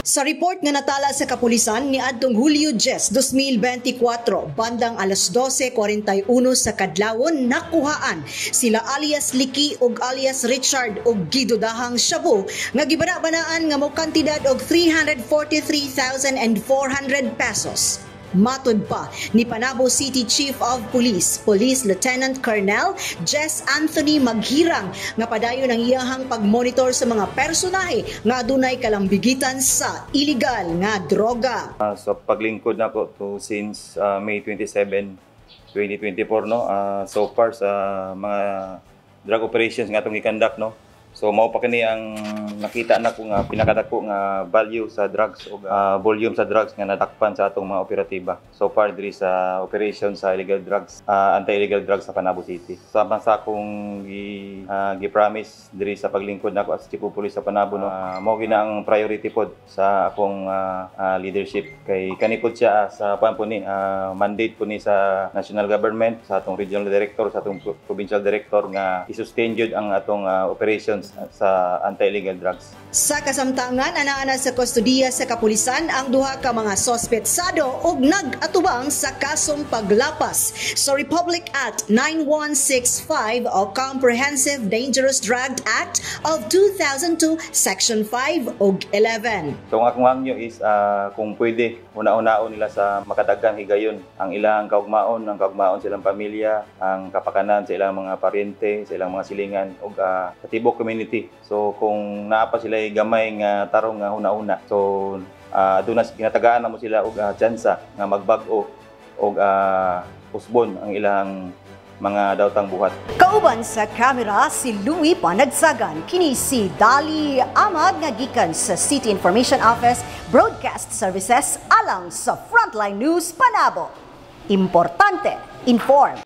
Sa report nga natala sa kapulisan ni adtong Hulyo 10, 2024, bandang alas 12:41 sa kadlawon nakuhaan sila alias Liki ug alias Richard ug gidudahang Shabu nga gibana-banaan nga mo kantidad og 343,400 pesos. Matud pa ni Panabo City Chief of Police, Police Lieutenant Colonel Jess Anthony Maghirang nga padayon ang iyahang pagmonitor sa mga personahe nga adunay kalambigitan sa illegal nga droga. So paglingkod na ko to since May 27, 2024 no. So far sa mga drug operations nga atong i-conduct no. So mao pa kini ang nakita na ko nga pinakadako nga value sa drugs o volume sa drugs nga nadakpan sa atong mga operatiba. So far diri sa operation sa illegal drugs, anti-illegal drugs sa Panabo City. Sama sa akong gi-promise diri sa paglingkod nako as Chief of Police sa Panabo no. Mao gina ang priority pod sa akong leadership kay kanipod siya sa panpuni mandate po ni sa national government, sa atong regional director, sa atong provincial director nga i-sustain jud ang atong operations sa anti-illegal drugs. Sa kasamtangan, anaana sa kustodiya sa kapulisan ang duha ka mga sospetsado ug nag-atubang sa kasong paglapas sa Republic Act 9165 o Comprehensive Dangerous Drug Act of 2002 Section 5 ug 11. So ang akong hangyo is kung pwede una-unaon nila sa makadagang higayon ang ilang kaugmaon, silang pamilya, ang kapakanan sa ilang mga paryente, sa ilang mga silingan ug katibok community. So kung naa pa sila gamay nga tarong nga una-una, so aduna ginatagaan na mo sila og tsansa nga magbag-o og usbon ang ilang mga daotang buhat. Kauban sa kamera si Louie Panagsagan, kini si Dali Amag nga gikan sa City Information Office Broadcast Services alang sa Frontline News Panabo. Importante, inform.